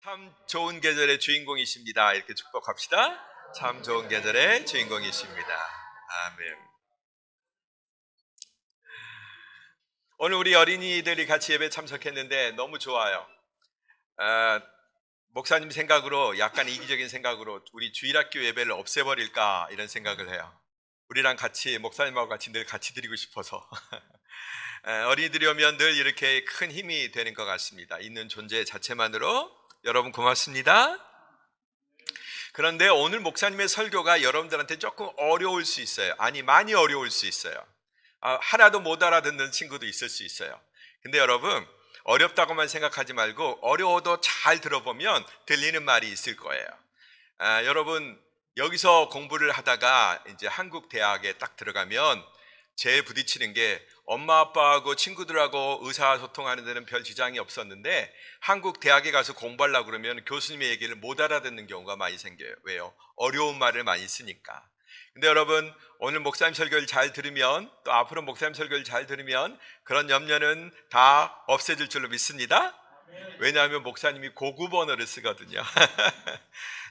참 좋은 계절의 주인공이십니다. 이렇게 축복합시다. 참 좋은 계절의 주인공이십니다. 아멘. 오늘 우리 어린이들이 같이 예배 참석했는데 너무 좋아요. 아, 목사님 생각으로 약간 이기적인 생각으로 우리 주일학교 예배를 없애버릴까 이런 생각을 해요. 우리랑 같이 목사님하고 같이 늘 같이 드리고 싶어서 어린이들이 오면 늘 이렇게 큰 힘이 되는 것 같습니다. 있는 존재 자체만으로 여러분 고맙습니다. 그런데 오늘 목사님의 설교가 여러분들한테 조금 어려울 수 있어요. 아니, 많이 어려울 수 있어요. 하나도 못 알아듣는 친구도 있을 수 있어요. 근데 여러분, 어렵다고만 생각하지 말고 어려워도 잘 들어보면 들리는 말이 있을 거예요. 여러분, 여기서 공부를 하다가 이제 한국 대학에 딱 들어가면 제일 부딪히는 게 엄마 아빠하고 친구들하고 의사소통하는 데는 별 지장이 없었는데 한국 대학에 가서 공부하려고 그러면 교수님의 얘기를 못 알아듣는 경우가 많이 생겨요. 왜요? 어려운 말을 많이 쓰니까. 근데 여러분, 오늘 목사님 설교를 잘 들으면, 또 앞으로 목사님 설교를 잘 들으면 그런 염려는 다 없어질 줄로 믿습니다. 왜냐하면 목사님이 고급 언어를 쓰거든요.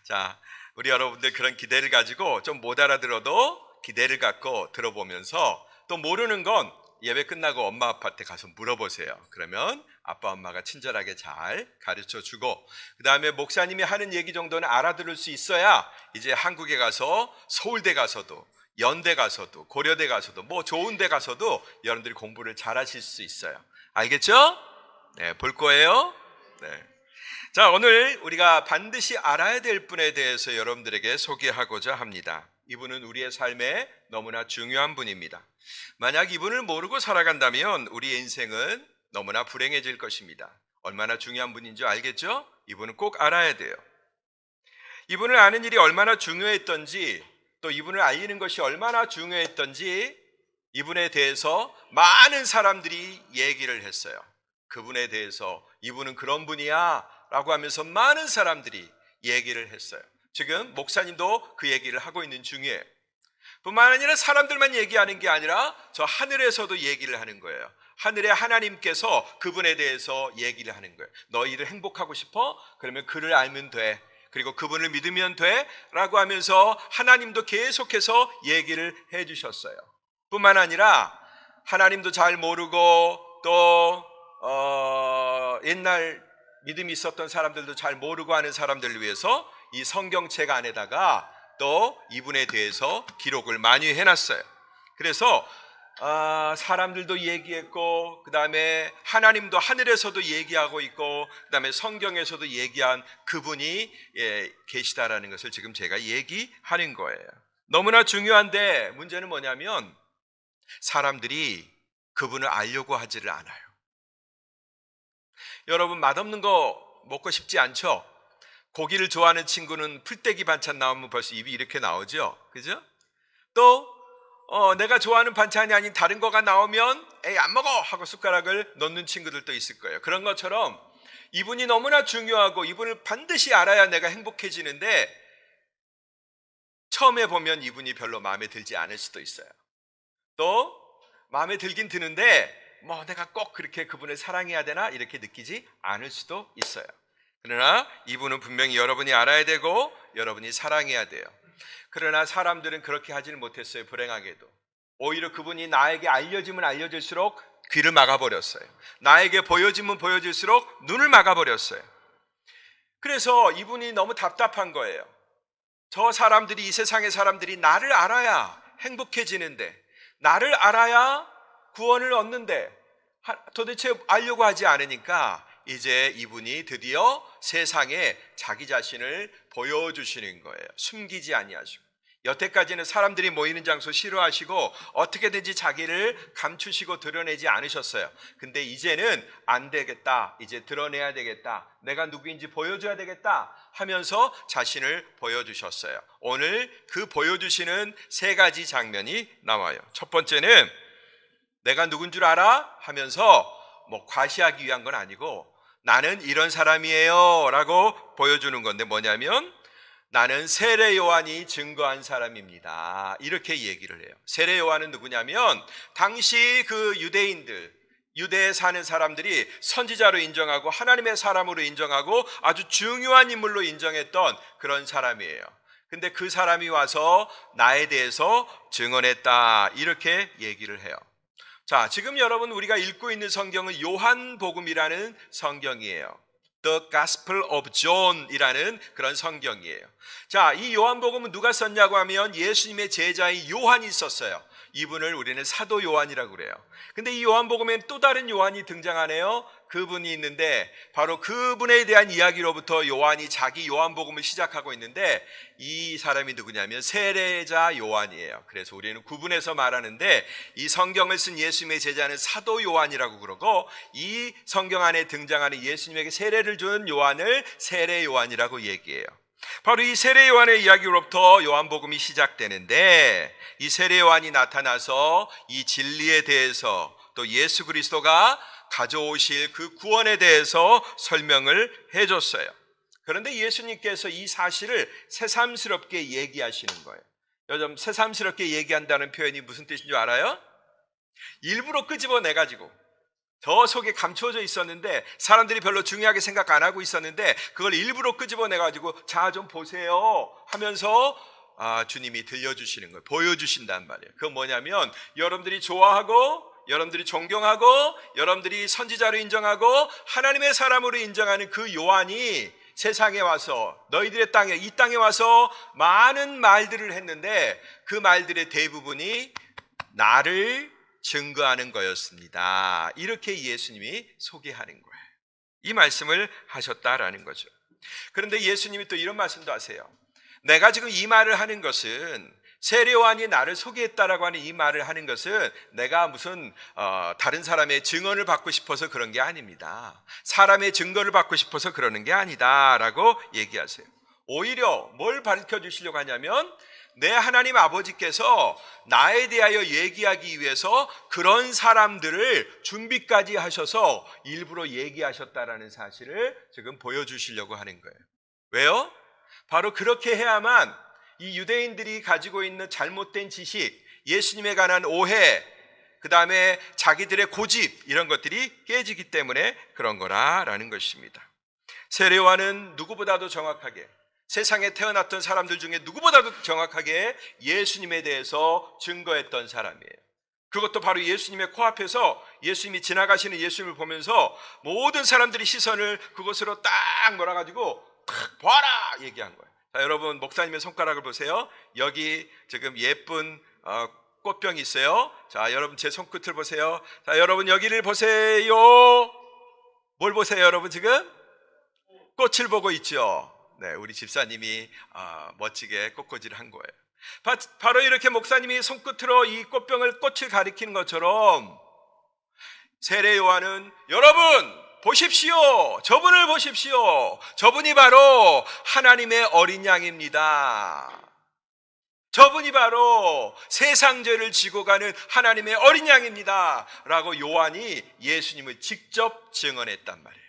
자, 우리 여러분들 그런 기대를 가지고 좀 못 알아들어도 기대를 갖고 들어보면서, 또 모르는 건 예배 끝나고 엄마 아빠한테 가서 물어보세요. 그러면 아빠 엄마가 친절하게 잘 가르쳐 주고, 그 다음에 목사님이 하는 얘기 정도는 알아들을 수 있어야 이제 한국에 가서 서울대 가서도 연대 가서도 고려대 가서도 뭐 좋은 데 가서도 여러분들이 공부를 잘 하실 수 있어요. 알겠죠? 네, 볼 거예요. 네. 자, 오늘 우리가 반드시 알아야 될 분에 대해서 여러분들에게 소개하고자 합니다. 이분은 우리의 삶에 너무나 중요한 분입니다. 만약 이분을 모르고 살아간다면 우리의 인생은 너무나 불행해질 것입니다. 얼마나 중요한 분인 줄 알겠죠? 이분은 꼭 알아야 돼요. 이분을 아는 일이 얼마나 중요했던지, 또 이분을 알리는 것이 얼마나 중요했던지 이분에 대해서 많은 사람들이 얘기를 했어요. 그분에 대해서 이분은 그런 분이야 라고 하면서 많은 사람들이 얘기를 했어요. 지금 목사님도 그 얘기를 하고 있는 중이에요. 뿐만 아니라 사람들만 얘기하는 게 아니라 저 하늘에서도 얘기를 하는 거예요. 하늘의 하나님께서 그분에 대해서 얘기를 하는 거예요. 너희들 행복하고 싶어? 그러면 그를 알면 돼. 그리고 그분을 믿으면 돼 라고 하면서 하나님도 계속해서 얘기를 해 주셨어요. 뿐만 아니라 하나님도 잘 모르고 또 옛날 믿음이 있었던 사람들도 잘 모르고 하는 사람들을 위해서 이 성경책 안에다가 또 이분에 대해서 기록을 많이 해놨어요. 그래서 사람들도 얘기했고, 그 다음에 하나님도 하늘에서도 얘기하고 있고, 그 다음에 성경에서도 얘기한 그분이 계시다라는 것을 지금 제가 얘기하는 거예요. 너무나 중요한데 문제는 뭐냐면 사람들이 그분을 알려고 하지를 않아요. 여러분, 맛없는 거 먹고 싶지 않죠? 고기를 좋아하는 친구는 풀떼기 반찬 나오면 벌써 입이 이렇게 나오죠? 그죠? 또 내가 좋아하는 반찬이 아닌 다른 거가 나오면 에이 안 먹어 하고 숟가락을 넣는 친구들도 있을 거예요. 그런 것처럼 이분이 너무나 중요하고 이분을 반드시 알아야 내가 행복해지는데 처음에 보면 이분이 별로 마음에 들지 않을 수도 있어요. 또 마음에 들긴 드는데 뭐 내가 꼭 그렇게 그분을 사랑해야 되나 이렇게 느끼지 않을 수도 있어요. 그러나 이분은 분명히 여러분이 알아야 되고 여러분이 사랑해야 돼요. 그러나 사람들은 그렇게 하지는 못했어요. 불행하게도 오히려 그분이 나에게 알려지면 알려질수록 귀를 막아버렸어요. 나에게 보여지면 보여질수록 눈을 막아버렸어요. 그래서 이분이 너무 답답한 거예요. 저 사람들이, 이 세상의 사람들이 나를 알아야 행복해지는데, 나를 알아야 구원을 얻는데 도대체 알려고 하지 않으니까 이제 이분이 드디어 세상에 자기 자신을 보여주시는 거예요. 숨기지 아니하시고. 여태까지는 사람들이 모이는 장소 싫어하시고 어떻게든지 자기를 감추시고 드러내지 않으셨어요. 근데 이제는 안 되겠다, 이제 드러내야 되겠다, 내가 누구인지 보여줘야 되겠다 하면서 자신을 보여주셨어요. 오늘 그 보여주시는 세 가지 장면이 나와요. 첫 번째는 내가 누군 줄 알아? 하면서 뭐 과시하기 위한 건 아니고 나는 이런 사람이에요 라고 보여주는 건데, 뭐냐면 나는 세례 요한이 증거한 사람입니다 이렇게 얘기를 해요. 세례 요한은 누구냐면 당시 그 유대인들, 유대에 사는 사람들이 선지자로 인정하고 하나님의 사람으로 인정하고 아주 중요한 인물로 인정했던 그런 사람이에요. 근데 그 사람이 와서 나에 대해서 증언했다, 이렇게 얘기를 해요. 자, 지금 여러분 우리가 읽고 있는 성경은 요한복음이라는 성경이에요. The Gospel of John이라는 그런 성경이에요. 자, 이 요한복음은 누가 썼냐고 하면 예수님의 제자인 요한이 썼어요. 이분을 우리는 사도 요한이라고 그래요. 근데 이 요한복음엔 또 다른 요한이 등장하네요. 그분이 있는데 바로 그분에 대한 이야기로부터 요한이 자기 요한복음을 시작하고 있는데, 이 사람이 누구냐면 세례자 요한이에요. 그래서 우리는 구분해서 말하는데, 이 성경을 쓴 예수님의 제자는 사도 요한이라고 그러고, 이 성경 안에 등장하는 예수님에게 세례를 준 요한을 세례 요한이라고 얘기해요. 바로 이 세례 요한의 이야기로부터 요한복음이 시작되는데, 이 세례 요한이 나타나서 이 진리에 대해서 또 예수 그리스도가 가져오실 그 구원에 대해서 설명을 해줬어요. 그런데 예수님께서 이 사실을 새삼스럽게 얘기하시는 거예요. 요즘 새삼스럽게 얘기한다는 표현이 무슨 뜻인 줄 알아요? 일부러 끄집어내가지고 저 속에 감추어져 있었는데 사람들이 별로 중요하게 생각 안 하고 있었는데 그걸 일부러 끄집어내가지고 자 좀 보세요 하면서 주님이 들려주시는 거예요. 보여주신단 말이에요. 그건 뭐냐면 여러분들이 좋아하고 여러분들이 존경하고 여러분들이 선지자로 인정하고 하나님의 사람으로 인정하는 그 요한이 세상에 와서 너희들의 땅에, 이 땅에 와서 많은 말들을 했는데 그 말들의 대부분이 나를 증거하는 거였습니다. 이렇게 예수님이 소개하는 거예요. 이 말씀을 하셨다라는 거죠. 그런데 예수님이 또 이런 말씀도 하세요. 내가 지금 이 말을 하는 것은, 세례 요한이 나를 소개했다라고 하는 이 말을 하는 것은 내가 무슨 다른 사람의 증언을 받고 싶어서 그런 게 아닙니다. 사람의 증거를 받고 싶어서 그러는 게 아니다라고 얘기하세요. 오히려 뭘 밝혀주시려고 하냐면 내 하나님 아버지께서 나에 대하여 얘기하기 위해서 그런 사람들을 준비까지 하셔서 일부러 얘기하셨다라는 사실을 지금 보여주시려고 하는 거예요. 왜요? 바로 그렇게 해야만 이 유대인들이 가지고 있는 잘못된 지식, 예수님에 관한 오해, 그 다음에 자기들의 고집, 이런 것들이 깨지기 때문에 그런 거라는 것입니다. 세례 요한은 누구보다도 정확하게, 세상에 태어났던 사람들 중에 누구보다도 정확하게 예수님에 대해서 증거했던 사람이에요. 그것도 바로 예수님의 코앞에서 예수님이 지나가시는 예수님을 보면서 모든 사람들이 시선을 그곳으로 딱 몰아가지고 탁 봐라 얘기한 거예요. 자, 여러분 목사님의 손가락을 보세요. 여기 지금 예쁜 꽃병이 있어요. 자, 여러분 제 손끝을 보세요. 자, 여러분 여기를 보세요. 뭘 보세요, 여러분? 지금 꽃을 보고 있죠. 네, 우리 집사님이 멋지게 꽃꽂이를 한 거예요. 바로 이렇게 목사님이 손끝으로 이 꽃을 가리키는 것처럼 세례 요한은 여러분 보십시오. 저분을 보십시오. 저분이 바로 하나님의 어린 양입니다. 저분이 바로 세상 죄를 지고 가는 하나님의 어린 양입니다 라고 요한이 예수님을 직접 증언했단 말이에요.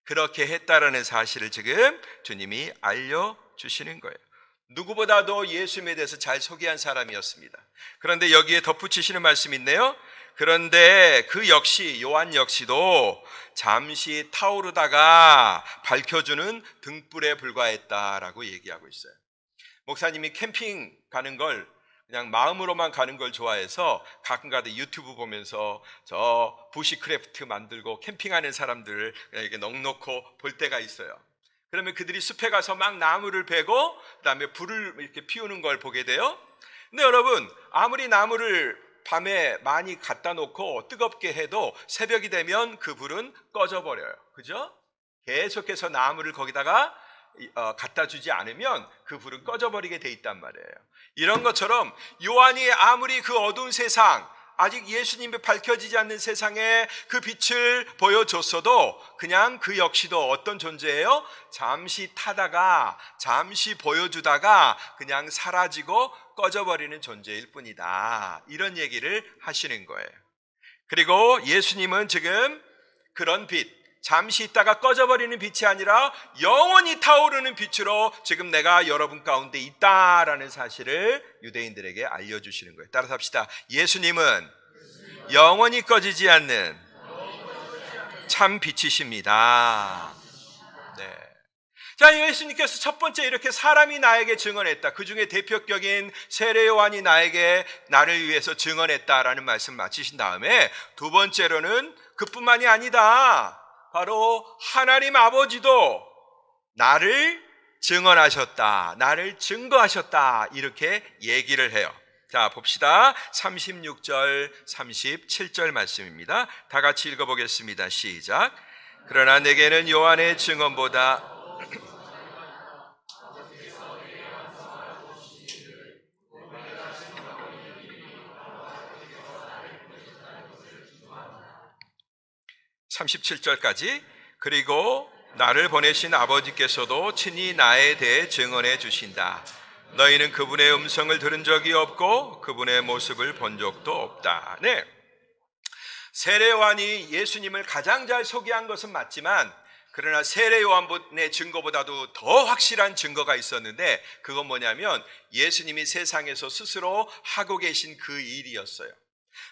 그렇게 했다라는 사실을 지금 주님이 알려주시는 거예요. 누구보다도 예수님에 대해서 잘 소개한 사람이었습니다. 그런데 여기에 덧붙이시는 말씀이 있네요. 그런데 그 역시 요한 역시도 잠시 타오르다가 밝혀주는 등불에 불과했다라고 얘기하고 있어요. 목사님이 캠핑 가는 걸 그냥 마음으로만 가는 걸 좋아해서 가끔가다 유튜브 보면서 저 부시크래프트 만들고 캠핑하는 사람들을 이렇게 넉넉히 볼 때가 있어요. 그러면 그들이 숲에 가서 막 나무를 베고 그다음에 불을 이렇게 피우는 걸 보게 돼요. 근데 여러분 아무리 나무를 밤에 많이 갖다 놓고 뜨겁게 해도 새벽이 되면 그 불은 꺼져버려요. 그죠? 계속해서 나무를 거기다가 갖다 주지 않으면 그 불은 꺼져버리게 돼 있단 말이에요. 이런 것처럼 요한이 아무리 그 어두운 세상, 아직 예수님이 밝혀지지 않는 세상에 그 빛을 보여줬어도 그냥 그 역시도 어떤 존재예요? 잠시 타다가 잠시 보여주다가 그냥 사라지고 꺼져버리는 존재일 뿐이다, 이런 얘기를 하시는 거예요. 그리고 예수님은 지금 그런 빛, 잠시 있다가 꺼져버리는 빛이 아니라 영원히 타오르는 빛으로 지금 내가 여러분 가운데 있다라는 사실을 유대인들에게 알려주시는 거예요. 따라서 합시다. 예수님은 영원히 꺼지지 않는 참 빛이십니다. 네. 자, 예수님께서 첫 번째 이렇게 사람이 나에게 증언했다. 그 중에 대표격인 세례 요한이 나를 위해서 증언했다라는 말씀 마치신 다음에 두 번째로는 그뿐만이 아니다. 바로 하나님 아버지도 나를 증언하셨다. 나를 증거하셨다. 이렇게 얘기를 해요. 자, 봅시다. 36절, 37절 말씀입니다. 다 같이 읽어보겠습니다. 시작. 그러나 내게는 요한의 증언보다 37절까지 그리고 나를 보내신 아버지께서도 친히 나에 대해 증언해 주신다. 너희는 그분의 음성을 들은 적이 없고 그분의 모습을 본 적도 없다. 네. 세례 요한이 예수님을 가장 잘 소개한 것은 맞지만 그러나 세례 요한의 증거보다도 더 확실한 증거가 있었는데 그건 뭐냐면 예수님이 세상에서 스스로 하고 계신 그 일이었어요.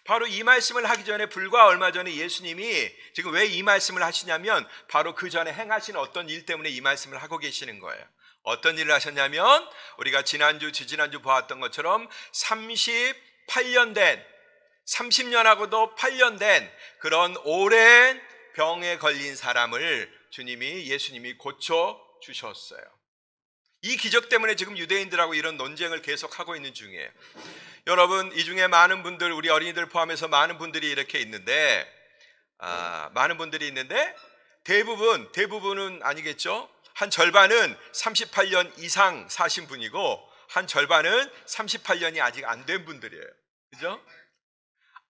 바로 이 말씀을 하기 전에 불과 얼마 전에 예수님이 지금 왜 이 말씀을 하시냐면 바로 그 전에 행하신 어떤 일 때문에 이 말씀을 하고 계시는 거예요. 어떤 일을 하셨냐면 우리가 지지난주 보았던 것처럼 38년 된 30년하고도 8년 된 그런 오랜 병에 걸린 사람을 예수님이 고쳐 주셨어요. 이 기적 때문에 지금 유대인들하고 이런 논쟁을 계속하고 있는 중이에요. 여러분, 이 중에 많은 분들, 우리 어린이들 포함해서 많은 분들이 이렇게 있는데 대부분은 아니겠죠? 한 절반은 38년 이상 사신 분이고 한 절반은 38년이 아직 안 된 분들이에요. 그죠?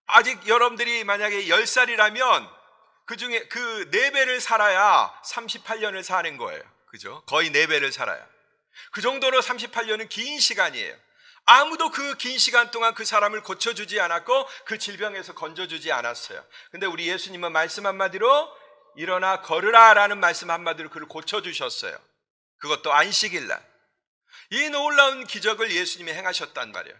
아직 여러분들이 만약에 10살이라면 그 중에 그 4배를 살아야 38년을 사는 거예요. 그죠? 거의 4배를 살아야. 그 정도로 38년은 긴 시간이에요. 아무도 그 긴 시간 동안 그 사람을 고쳐주지 않았고 그 질병에서 건져주지 않았어요. 근데 우리 예수님은 말씀 한마디로 일어나 걸으라 라는 말씀 한마디로 그를 고쳐주셨어요. 그것도 안식일날. 이 놀라운 기적을 예수님이 행하셨단 말이에요.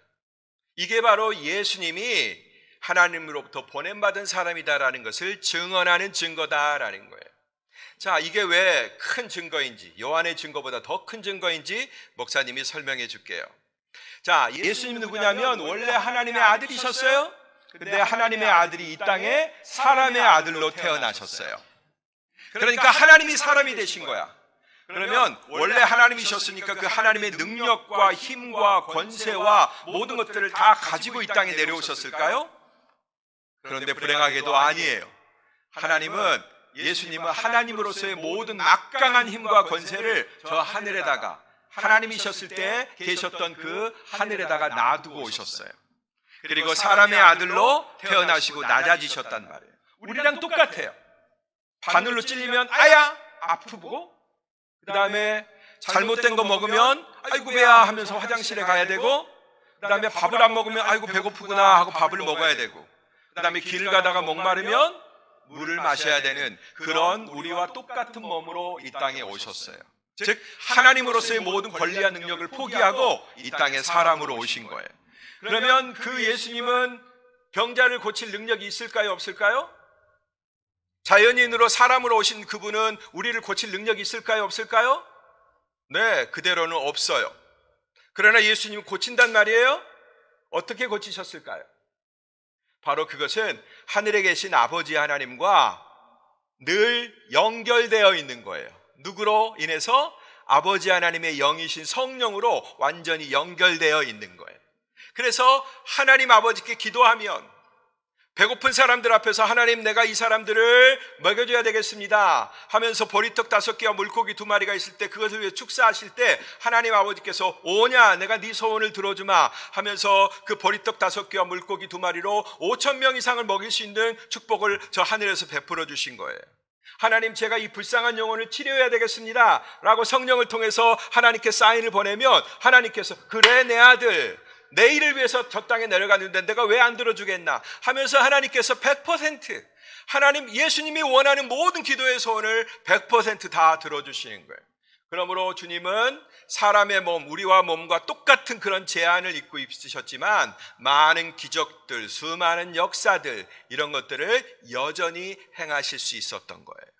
이게 바로 예수님이 하나님으로부터 보냄받은 사람이다라는 것을 증언하는 증거다라는 거예요. 자, 이게 왜 큰 증거인지, 요한의 증거보다 더 큰 증거인지 목사님이 설명해 줄게요. 자, 예수님이 누구냐면 원래 하나님의 아들이셨어요. 근데 하나님의 아들이 이 땅에 사람의 아들로 태어나셨어요. 그러니까 하나님이 사람이 되신 거야. 그러면 원래 하나님이셨으니까 그 하나님의 능력과 힘과 권세와 모든 것들을 다 가지고 이 땅에 내려오셨을까요? 그런데 불행하게도 아니에요. 예수님은 하나님으로서의 모든 막강한 힘과 권세를 저 하늘에다가 하나님이셨을 때 계셨던 그 하늘에다가 놔두고 오셨어요. 그리고 사람의 아들로 태어나시고 낮아지셨단 말이에요. 우리랑 똑같아요. 바늘로 찔리면 아야 아프고, 그 다음에 잘못된 거 먹으면 아이고 배야 하면서 화장실에 가야 되고, 그 다음에 밥을 안 먹으면 아이고 배고프구나 하고 밥을 먹어야 되고, 그 다음에 길을 가다가 목마르면 물을 마셔야 되는 그런 우리와 똑같은 몸으로 이 땅에 오셨어요. 즉 하나님으로서의 모든 권리와 능력을 포기하고 이 땅에 사람으로 오신 거예요. 그러면 그 예수님은 병자를 고칠 능력이 있을까요, 없을까요? 자연인으로 사람으로 오신 그분은 우리를 고칠 능력이 있을까요, 없을까요? 네, 그대로는 없어요. 그러나 예수님은 고친단 말이에요. 어떻게 고치셨을까요? 바로 그것은 하늘에 계신 아버지 하나님과 늘 연결되어 있는 거예요. 누구로 인해서? 아버지 하나님의 영이신 성령으로 완전히 연결되어 있는 거예요. 그래서 하나님 아버지께 기도하면 배고픈 사람들 앞에서 하나님, 내가 이 사람들을 먹여줘야 되겠습니다 하면서 보리떡 5개와 물고기 2마리가 있을 때 그것을 위해 축사하실 때 하나님 아버지께서 오냐, 내가 네 소원을 들어주마 하면서 그 보리떡 5개와 물고기 2마리로 5,000명 이상을 먹일 수 있는 축복을 저 하늘에서 베풀어 주신 거예요. 하나님, 제가 이 불쌍한 영혼을 치료해야 되겠습니다 라고 성령을 통해서 하나님께 사인을 보내면 하나님께서 그래, 내 아들 내 일을 위해서 저 땅에 내려갔는데 내가 왜 안 들어주겠나 하면서 하나님께서 100% 하나님, 예수님이 원하는 모든 기도의 소원을 100% 다 들어주시는 거예요. 그러므로 주님은 사람의 몸, 우리와 몸과 똑같은 그런 재앙을 입고 있으셨지만 많은 기적들, 수많은 역사들 이런 것들을 여전히 행하실 수 있었던 거예요.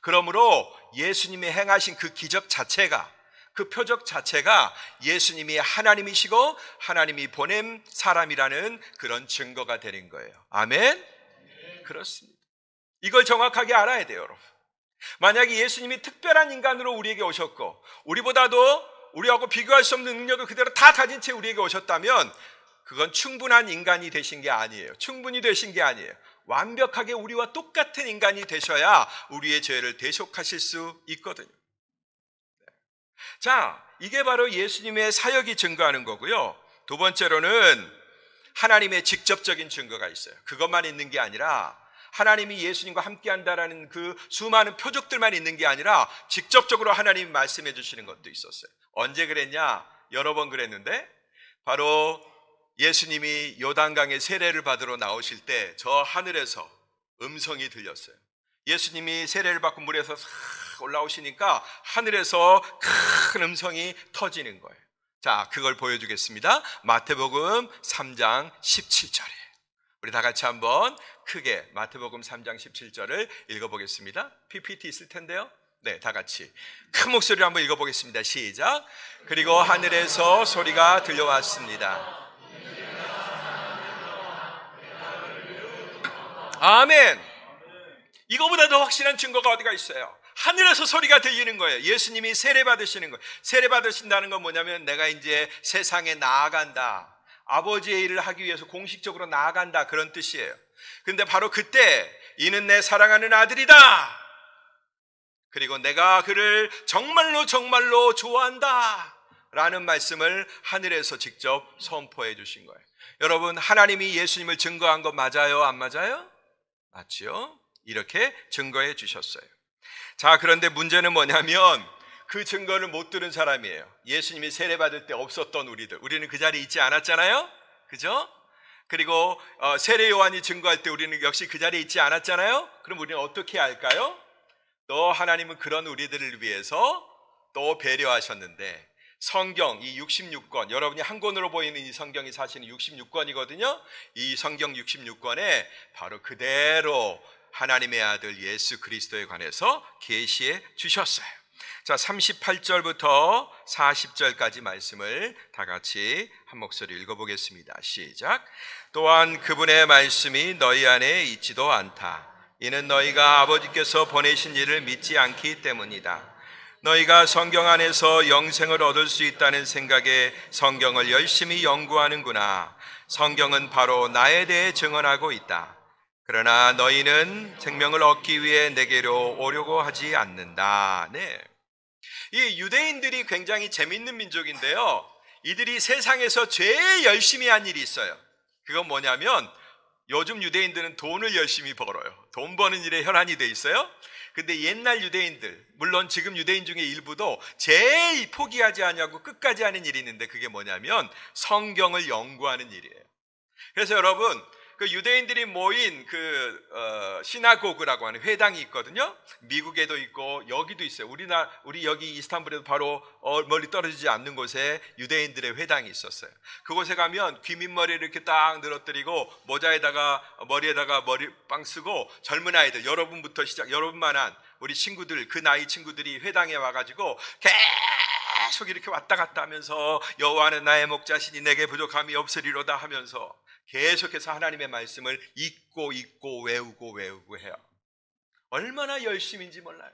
그러므로 예수님이 행하신 그 기적 자체가, 그 표적 자체가 예수님이 하나님이시고 하나님이 보낸 사람이라는 그런 증거가 되는 거예요. 아멘? 그렇습니다. 이걸 정확하게 알아야 돼요, 여러분. 만약에 예수님이 특별한 인간으로 우리에게 오셨고 우리하고 비교할 수 없는 능력을 그대로 다 가진 채 우리에게 오셨다면 그건 충분한 인간이 되신 게 아니에요. 충분히 되신 게 아니에요. 완벽하게 우리와 똑같은 인간이 되셔야 우리의 죄를 대속하실 수 있거든요. 자, 이게 바로 예수님의 사역이 증거하는 거고요. 두 번째로는 하나님의 직접적인 증거가 있어요. 그것만 있는 게 아니라 하나님이 예수님과 함께한다라는 그 수많은 표적들만 있는 게 아니라 직접적으로 하나님이 말씀해 주시는 것도 있었어요. 언제 그랬냐? 여러 번 그랬는데 바로 예수님이 요단강에 세례를 받으러 나오실 때 저 하늘에서 음성이 들렸어요. 예수님이 세례를 받고 물에서 싹 올라오시니까 하늘에서 큰 음성이 터지는 거예요. 자, 그걸 보여주겠습니다. 마태복음 3장 17절에 우리 다 같이 한번 크게 마태복음 3장 17절을 읽어보겠습니다. PPT 있을 텐데요. 네, 다 같이 큰 목소리로 한번 읽어보겠습니다. 시작. 그리고 하늘에서 소리가 들려왔습니다. 아멘. 이거보다 더 확실한 증거가 어디가 있어요? 하늘에서 소리가 들리는 거예요. 예수님이 세례 받으시는 거예요. 세례 받으신다는 건 뭐냐면 내가 이제 세상에 나아간다, 아버지의 일을 하기 위해서 공식적으로 나아간다, 그런 뜻이에요. 근데 바로 그때 이는 내 사랑하는 아들이다, 그리고 내가 그를 정말로 정말로 좋아한다 라는 말씀을 하늘에서 직접 선포해 주신 거예요. 여러분, 하나님이 예수님을 증거한 거 맞아요? 안 맞아요? 맞지요? 이렇게 증거해 주셨어요. 자, 그런데 문제는 뭐냐면 그 증거를 못 들은 사람이에요. 예수님이 세례 받을 때 없었던 우리는 그 자리에 있지 않았잖아요? 그죠? 그리고 세례 요한이 증거할 때 우리는 역시 그 자리에 있지 않았잖아요? 그럼 우리는 어떻게 할까요? 또 하나님은 그런 우리들을 위해서 또 배려하셨는데 성경 이 66권, 여러분이 한 권으로 보이는 이 성경이 사실은 66권이거든요. 이 성경 66권에 바로 그대로 하나님의 아들 예수 그리스도에 관해서 계시해 주셨어요. 자, 38절부터 40절까지 말씀을 다 같이 한 목소리 읽어보겠습니다. 시작. 또한 그분의 말씀이 너희 안에 있지도 않다. 이는 너희가 아버지께서 보내신 이를 믿지 않기 때문이다. 너희가 성경 안에서 영생을 얻을 수 있다는 생각에 성경을 열심히 연구하는구나. 성경은 바로 나에 대해 증언하고 있다. 그러나 너희는 생명을 얻기 위해 내게로 오려고 하지 않는다. 네. 이 유대인들이 굉장히 재밌는 민족인데요. 이들이 세상에서 제일 열심히 한 일이 있어요. 그건 뭐냐면 요즘 유대인들은 돈을 열심히 벌어요. 돈 버는 일에 혈안이 돼 있어요. 근데 옛날 유대인들, 물론 지금 유대인 중에 일부도 제일 포기하지 않냐고 끝까지 하는 일이 있는데 그게 뭐냐면 성경을 연구하는 일이에요. 그래서 여러분, 그 유대인들이 모인 시나고그라고 하는 회당이 있거든요. 미국에도 있고 여기도 있어요. 우리 여기 이스탄불에도 바로 멀리 떨어지지 않는 곳에 유대인들의 회당이 있었어요. 그곳에 가면 귀밑머리를 이렇게 딱 늘어뜨리고 머리에다가 머리빵 쓰고 젊은 아이들, 여러분부터 여러분만한 우리 친구들, 그 나이 친구들이 회당에 와가지고 계속 이렇게 왔다 갔다 하면서 여호와는 나의 목자시니 내게 부족함이 없으리로다 하면서 계속해서 하나님의 말씀을 읽고 외우고 해요. 얼마나 열심인지 몰라요.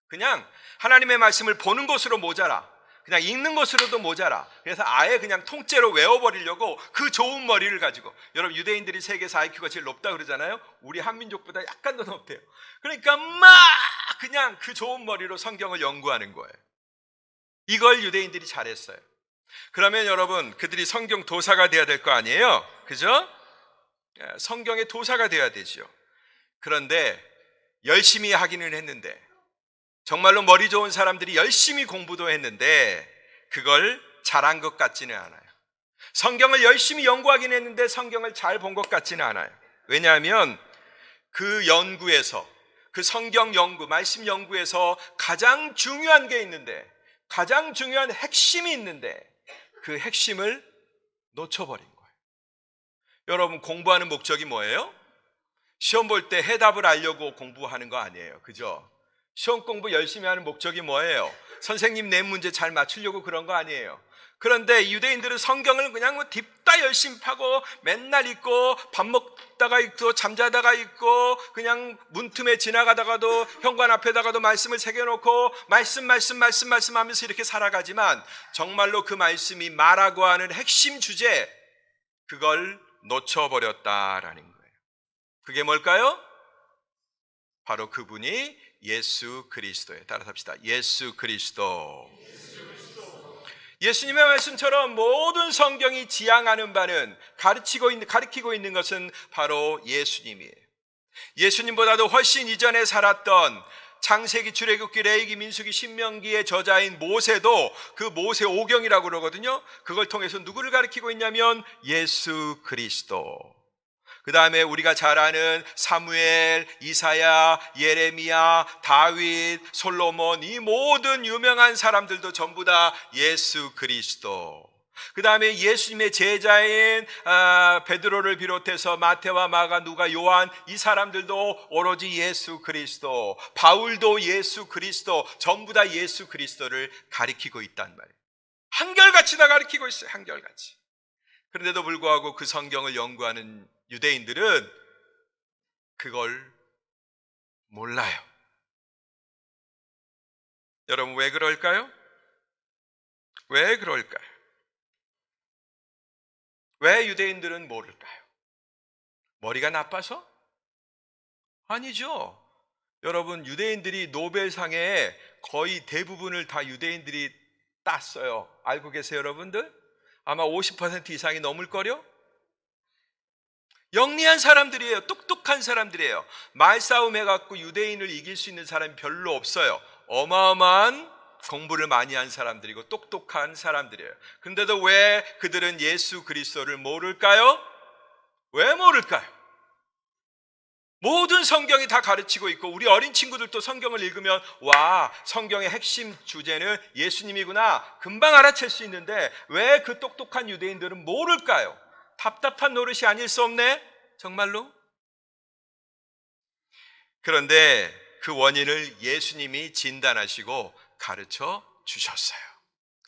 그냥 하나님의 말씀을 보는 것으로 모자라, 그냥 읽는 것으로도 모자라. 그래서 아예 그냥 통째로 외워버리려고 그 좋은 머리를 가지고, 여러분 유대인들이 세계에서 IQ가 제일 높다 그러잖아요. 우리 한민족보다 약간 더 높대요. 그러니까 막 그냥 그 좋은 머리로 성경을 연구하는 거예요. 이걸 유대인들이 잘했어요. 그러면 여러분, 그들이 성경 도사가 돼야 될 거 아니에요? 그죠? 성경의 도사가 돼야 되죠. 그런데 열심히 하기는 했는데, 정말로 머리 좋은 사람들이 열심히 공부도 했는데 그걸 잘한 것 같지는 않아요. 성경을 열심히 연구하긴 했는데 성경을 잘 본 것 같지는 않아요. 왜냐하면 그 연구에서, 그 성경 연구, 말씀 연구에서 가장 중요한 게 있는데 가장 중요한 핵심이 있는데 그 핵심을 놓쳐버린 거예요. 여러분, 공부하는 목적이 뭐예요? 시험 볼 때 해답을 알려고 공부하는 거 아니에요. 그죠? 시험 공부 열심히 하는 목적이 뭐예요? 선생님 낸 문제 잘 맞추려고 그런 거 아니에요. 그런데 유대인들은 성경을 그냥 뭐 딥다 열심히 파고 맨날 읽고 밥 먹다가 읽고 잠자다가 읽고 그냥 문틈에 지나가다가도 현관 앞에다가도 말씀을 새겨놓고 말씀 하면서 이렇게 살아가지만 정말로 그 말씀이 말하고 하는 핵심 주제, 그걸 놓쳐버렸다라는 거예요. 그게 뭘까요? 바로 그분이 예수 그리스도예요. 따라서 합시다. 예수 그리스도. 예수님의 말씀처럼 모든 성경이 지향하는 바는 가르치고 있는 것은 바로 예수님이에요. 예수님보다도 훨씬 이전에 살았던 창세기, 출애굽기, 레위기, 민수기, 신명기의 저자인 모세도 그 모세 오경이라고 그러거든요. 그걸 통해서 누구를 가리키고 있냐면 예수 그리스도. 그 다음에 우리가 잘 아는 사무엘, 이사야, 예레미야, 다윗, 솔로몬, 이 모든 유명한 사람들도 전부 다 예수 그리스도. 그 다음에 예수님의 제자인 베드로를 비롯해서 마태와 마가, 누가, 요한, 이 사람들도 오로지 예수 그리스도. 바울도 예수 그리스도. 전부 다 예수 그리스도를 가리키고 있단 말이에요. 한결같이 다 가리키고 있어요. 한결같이. 그런데도 불구하고 그 성경을 연구하는 유대인들은 그걸 몰라요. 여러분, 왜 그럴까요? 왜 그럴까요? 왜 유대인들은 모를까요? 머리가 나빠서? 아니죠. 여러분, 유대인들이 노벨상에 거의 대부분을 다 유대인들이 땄어요. 알고 계세요, 여러분들? 아마 50% 이상이 넘을걸요? 영리한 사람들이에요. 똑똑한 사람들이에요. 말싸움 해갖고 유대인을 이길 수 있는 사람이 별로 없어요. 어마어마한 공부를 많이 한 사람들이고 똑똑한 사람들이에요. 그런데도 왜 그들은 예수 그리스도를 모를까요? 왜 모를까요? 모든 성경이 다 가르치고 있고 우리 어린 친구들도 성경을 읽으면 와, 성경의 핵심 주제는 예수님이구나 금방 알아챌 수 있는데 왜 그 똑똑한 유대인들은 모를까요? 답답한 노릇이 아닐 수 없네, 정말로. 그런데 그 원인을 예수님이 진단하시고 가르쳐 주셨어요.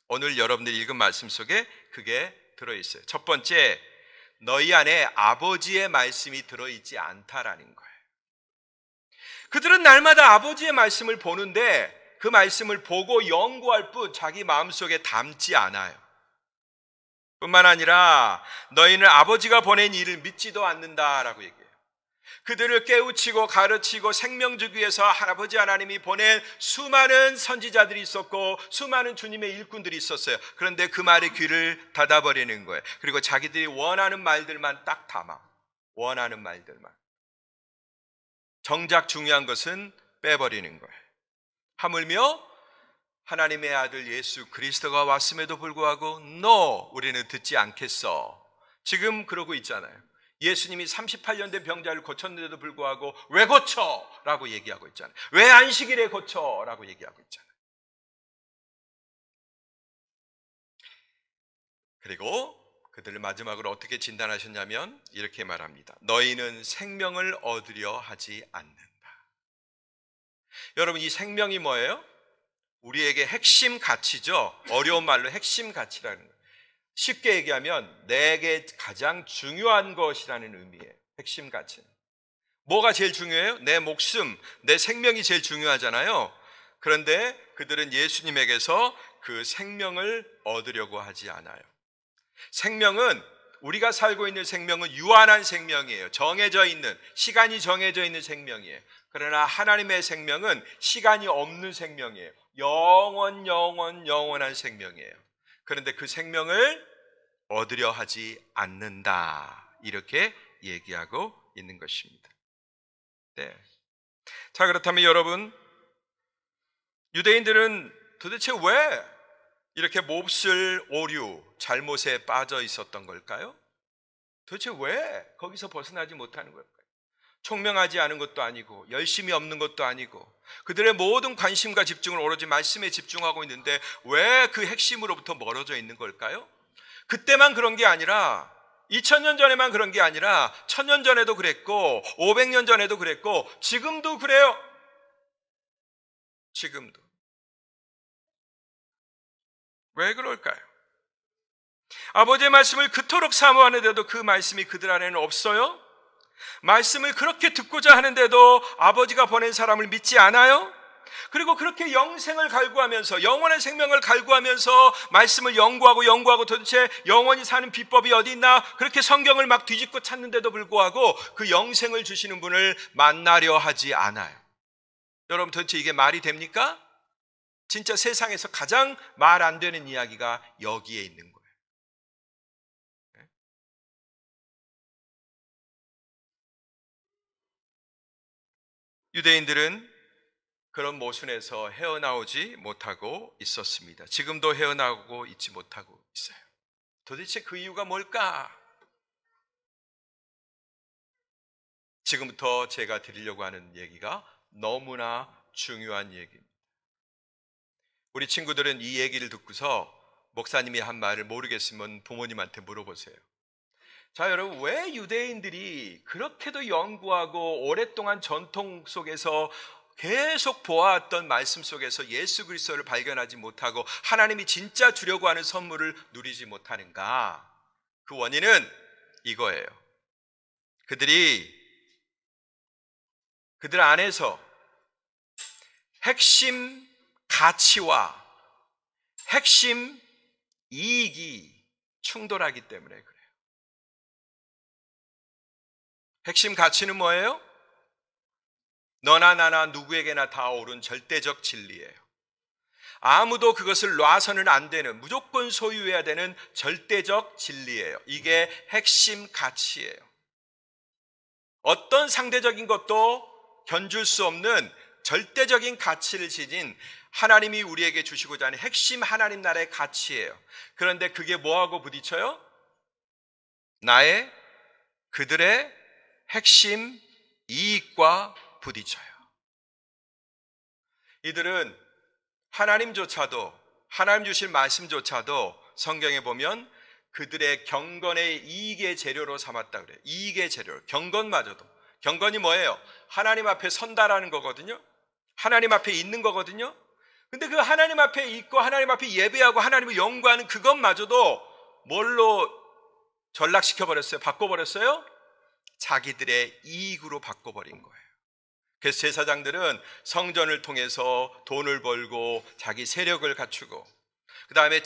오늘 여러분들이 읽은 말씀 속에 그게 들어있어요. 첫 번째, 너희 안에 아버지의 말씀이 들어있지 않다라는 거예요. 그들은 날마다 아버지의 말씀을 보는데 그 말씀을 보고 연구할 뿐 자기 마음속에 담지 않아요. 뿐만 아니라 너희는 아버지가 보낸 일을 믿지도 않는다라고 얘기해요. 그들을 깨우치고 가르치고 생명 주기 위해서 아버지 하나님이 보낸 수많은 선지자들이 있었고 수많은 주님의 일꾼들이 있었어요. 그런데 그 말에 귀를 닫아버리는 거예요. 그리고 자기들이 원하는 말들만 딱 담아. 원하는 말들만. 정작 중요한 것은 빼버리는 거예요. 하물며 하나님의 아들 예수 그리스도가 왔음에도 불구하고 우리는 듣지 않겠어. 지금 그러고 있잖아요. 예수님이 38년 된 병자를 고쳤는데도 불구하고 왜 고쳐? 라고 얘기하고 있잖아요. 왜 안식일에 고쳐? 라고 얘기하고 있잖아요. 그리고 그들을 마지막으로 어떻게 진단하셨냐면 이렇게 말합니다. 너희는 생명을 얻으려 하지 않는다. 여러분, 이 생명이 뭐예요? 우리에게 핵심 가치죠. 어려운 말로 핵심 가치라는 거예요. 쉽게 얘기하면 내게 가장 중요한 것이라는 의미예요. 핵심 가치는. 뭐가 제일 중요해요? 내 목숨, 내 생명이 제일 중요하잖아요. 그런데 그들은 예수님에게서 그 생명을 얻으려고 하지 않아요. 생명은, 우리가 살고 있는 생명은 유한한 생명이에요. 정해져 있는, 시간이 정해져 있는 생명이에요. 그러나 하나님의 생명은 시간이 없는 생명이에요. 영원한 생명이에요. 그런데 그 생명을 얻으려 하지 않는다. 이렇게 얘기하고 있는 것입니다. 네. 자, 그렇다면 여러분, 유대인들은 도대체 왜 이렇게 몹쓸 오류, 잘못에 빠져 있었던 걸까요? 도대체 왜 거기서 벗어나지 못하는 걸까요? 총명하지 않은 것도 아니고 열심이 없는 것도 아니고 그들의 모든 관심과 집중을 오로지 말씀에 집중하고 있는데 왜 그 핵심으로부터 멀어져 있는 걸까요? 그때만 그런 게 아니라 2000년 전에만 그런 게 아니라 1000년 전에도 그랬고 500년 전에도 그랬고 지금도 그래요. 지금도. 왜 그럴까요? 아버지의 말씀을 그토록 사모하는데도 그 말씀이 그들 안에는 없어요? 말씀을 그렇게 듣고자 하는데도 아버지가 보낸 사람을 믿지 않아요? 그리고 그렇게 영생을 갈구하면서 영원한 생명을 갈구하면서 말씀을 연구하고 도대체 영원히 사는 비법이 어디 있나 그렇게 성경을 막 뒤집고 찾는데도 불구하고 그 영생을 주시는 분을 만나려 하지 않아요. 여러분 도대체 이게 말이 됩니까? 진짜 세상에서 가장 말 안 되는 이야기가 여기에 있는 거예요. 유대인들은 그런 모순에서 헤어나오지 못하고 있었습니다. 지금도 헤어나오고 있지 못하고 있어요. 도대체 그 이유가 뭘까? 지금부터 제가 드리려고 하는 얘기가 너무나 중요한 얘기입니다. 우리 친구들은 이 얘기를 듣고서 목사님이 한 말을 모르겠으면 부모님한테 물어보세요. 자, 여러분, 왜 유대인들이 그렇게도 연구하고 오랫동안 전통 속에서 계속 보아왔던 말씀 속에서 예수 그리스도를 발견하지 못하고 하나님이 진짜 주려고 하는 선물을 누리지 못하는가? 그 원인은 이거예요. 그들 안에서 핵심 가치와 핵심 이익이 충돌하기 때문에 그래요. 핵심 가치는 뭐예요? 너나 나나 누구에게나 다 옳은 절대적 진리예요. 아무도 그것을 놔서는 안 되는, 무조건 소유해야 되는 절대적 진리예요. 이게 핵심 가치예요. 어떤 상대적인 것도 견줄 수 없는 절대적인 가치를 지닌 하나님이 우리에게 주시고자 하는 핵심 하나님 나라의 가치예요. 그런데 그게 뭐하고 부딪혀요? 그들의 핵심 이익과 부딪혀요. 이들은 하나님 주실 말씀조차도 성경에 보면 그들의 경건의 이익의 재료로 삼았다 그래요. 이익의 재료, 경건마저도. 경건이 뭐예요? 하나님 앞에 선다라는 거거든요. 하나님 앞에 있는 거거든요. 근데 그 하나님 앞에 있고 하나님 앞에 예배하고 하나님을 연구하는 그것마저도 뭘로 전락시켜버렸어요? 바꿔버렸어요? 자기들의 이익으로 바꿔버린 거예요. 그래서 제사장들은 성전을 통해서 돈을 벌고 자기 세력을 갖추고, 그 다음에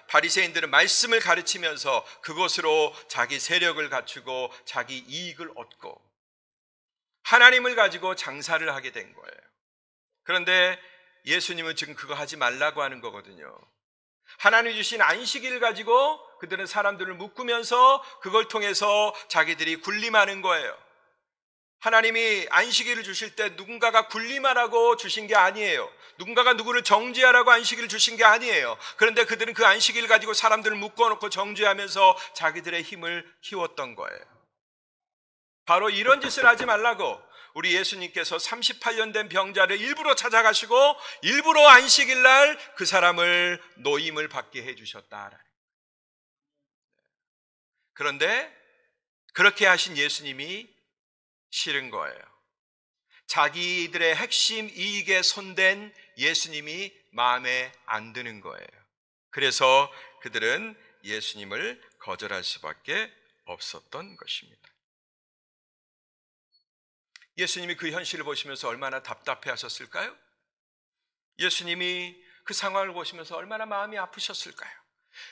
바리새인들은 말씀을 가르치면서 그것으로 자기 세력을 갖추고 자기 이익을 얻고 하나님을 가지고 장사를 하게 된 거예요. 그런데 예수님은 지금 그거 하지 말라고 하는 거거든요. 하나님이 주신 안식일을 가지고 그들은 사람들을 묶으면서 그걸 통해서 자기들이 군림하는 거예요. 하나님이 안식일을 주실 때 누군가가 군림하라고 주신 게 아니에요. 누군가가 누구를 정죄하라고 안식일을 주신 게 아니에요. 그런데 그들은 그 안식일을 가지고 사람들을 묶어놓고 정죄하면서 자기들의 힘을 키웠던 거예요. 바로 이런 짓을 하지 말라고 우리 예수님께서 38년 된 병자를 일부러 찾아가시고 일부러 안식일 날 그 사람을 노임을 받게 해주셨다. 그런데 그렇게 하신 예수님이 싫은 거예요. 자기들의 핵심 이익에 손댄 예수님이 마음에 안 드는 거예요. 그래서 그들은 예수님을 거절할 수밖에 없었던 것입니다. 예수님이 그 현실을 보시면서 얼마나 답답해 하셨을까요? 예수님이 그 상황을 보시면서 얼마나 마음이 아프셨을까요?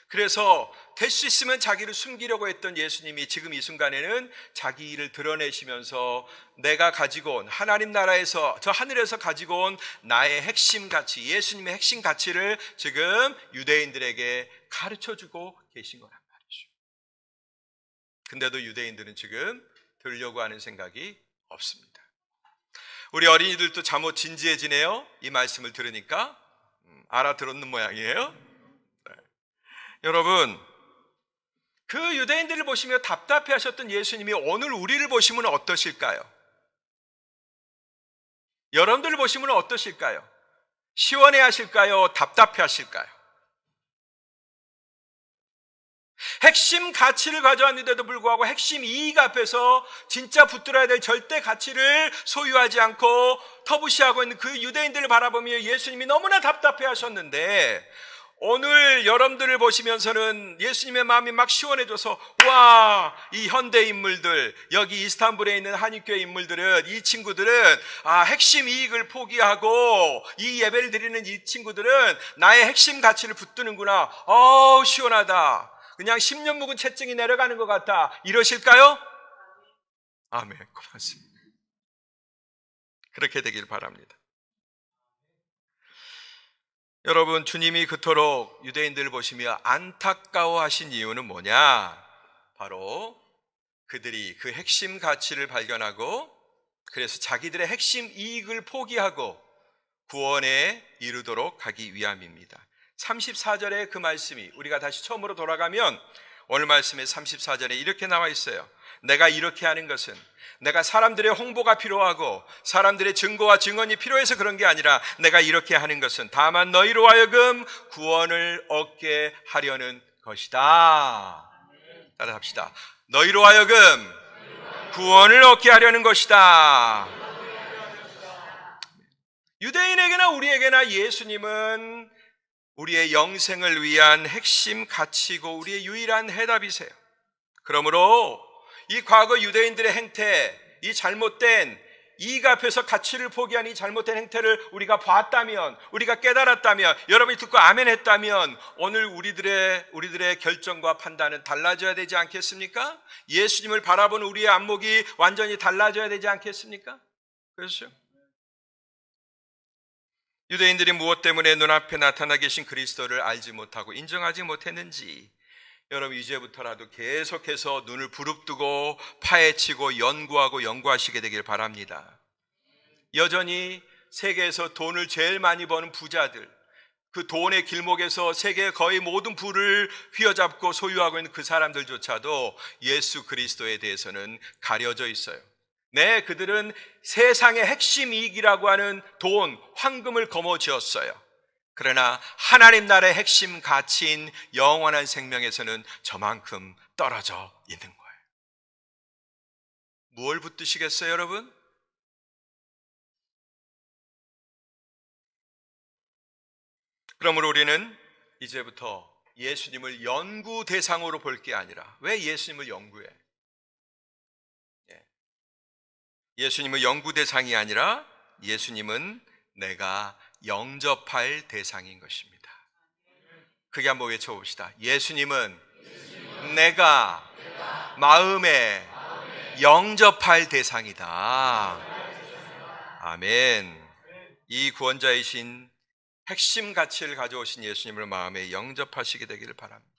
그래서 될 수 있으면 자기를 숨기려고 했던 예수님이 지금 이 순간에는 자기 일을 드러내시면서 내가 가지고 온 하나님 나라에서 저 하늘에서 가지고 온 나의 핵심 가치, 예수님의 핵심 가치를 지금 유대인들에게 가르쳐주고 계신 거란 말이죠. 근데도 유대인들은 지금 들으려고 하는 생각이 없습니다. 우리 어린이들도 잠옷 진지해지네요. 이 말씀을 들으니까 알아들었는 모양이에요. 네. 여러분, 그 유대인들을 보시며 답답해 하셨던 예수님이 오늘 우리를 보시면 어떠실까요? 여러분들 보시면 어떠실까요? 시원해 하실까요? 답답해 하실까요? 핵심 가치를 가져왔는데도 불구하고 핵심 이익 앞에서 진짜 붙들어야 될 절대 가치를 소유하지 않고 터부시하고 있는 그 유대인들을 바라보며 예수님이 너무나 답답해 하셨는데, 오늘 여러분들을 보시면서는 예수님의 마음이 막 시원해져서, 와, 이 현대 인물들, 여기 이스탄불에 있는 한인교회 인물들은, 이 친구들은 핵심 이익을 포기하고 이 예배를 드리는 이 친구들은 나의 핵심 가치를 붙드는구나. 시원하다. 그냥 10년 묵은 채증이 내려가는 것 같아. 이러실까요? 아멘. 고맙습니다. 그렇게 되길 바랍니다. 여러분, 주님이 그토록 유대인들을 보시며 안타까워하신 이유는 뭐냐? 바로 그들이 그 핵심 가치를 발견하고, 그래서 자기들의 핵심 이익을 포기하고 구원에 이르도록 하기 위함입니다. 34절의 그 말씀이, 우리가 다시 처음으로 돌아가면 오늘 말씀의 34절에 이렇게 나와 있어요. 내가 이렇게 하는 것은 내가 사람들의 홍보가 필요하고 사람들의 증거와 증언이 필요해서 그런 게 아니라, 내가 이렇게 하는 것은 다만 너희로 하여금 구원을 얻게 하려는 것이다. 따라 합시다. 너희로 하여금 구원을 얻게 하려는 것이다. 유대인에게나 우리에게나 예수님은 우리의 영생을 위한 핵심 가치고 우리의 유일한 해답이세요. 그러므로 이 과거 유대인들의 행태, 이 잘못된 이익 앞에서 가치를 포기한 이 잘못된 행태를 우리가 봤다면, 우리가 깨달았다면, 여러분이 듣고 아멘 했다면, 오늘 우리들의 결정과 판단은 달라져야 되지 않겠습니까? 예수님을 바라보는 우리의 안목이 완전히 달라져야 되지 않겠습니까? 그렇죠? 유대인들이 무엇 때문에 눈앞에 나타나 계신 그리스도를 알지 못하고 인정하지 못했는지, 여러분 이제부터라도 계속해서 눈을 부릅뜨고 파헤치고 연구하시게 되길 바랍니다. 여전히 세계에서 돈을 제일 많이 버는 부자들, 그 돈의 길목에서 세계의 거의 모든 부를 휘어잡고 소유하고 있는 그 사람들조차도 예수 그리스도에 대해서는 가려져 있어요. 네, 그들은 세상의 핵심 이익이라고 하는 돈, 황금을 거머쥐었어요. 그러나 하나님 나라의 핵심 가치인 영원한 생명에서는 저만큼 떨어져 있는 거예요. 무엇을 붙드시겠어요, 여러분? 그러므로 우리는 이제부터 예수님을 연구 대상으로 볼 게 아니라, 왜 예수님을 연구해? 예수님은 연구 대상이 아니라 예수님은 내가 영접할 대상인 것입니다. 크게 한번 외쳐봅시다. 예수님은 내가 마음에 영접할 대상이다. 아멘. 이 구원자이신 핵심 가치를 가져오신 예수님을 마음에 영접하시게 되기를 바랍니다.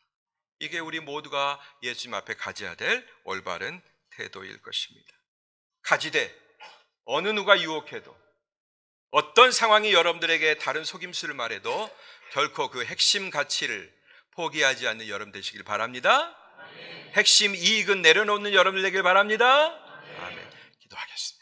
이게 우리 모두가 예수님 앞에 가져야 될 올바른 태도일 것입니다. 가지되 어느 누가 유혹해도, 어떤 상황이 여러분들에게 다른 속임수를 말해도 결코 그 핵심 가치를 포기하지 않는 여러분 되시길 바랍니다. 아멘. 핵심 이익은 내려놓는 여러분 되길 바랍니다. 아멘. 기도하겠습니다.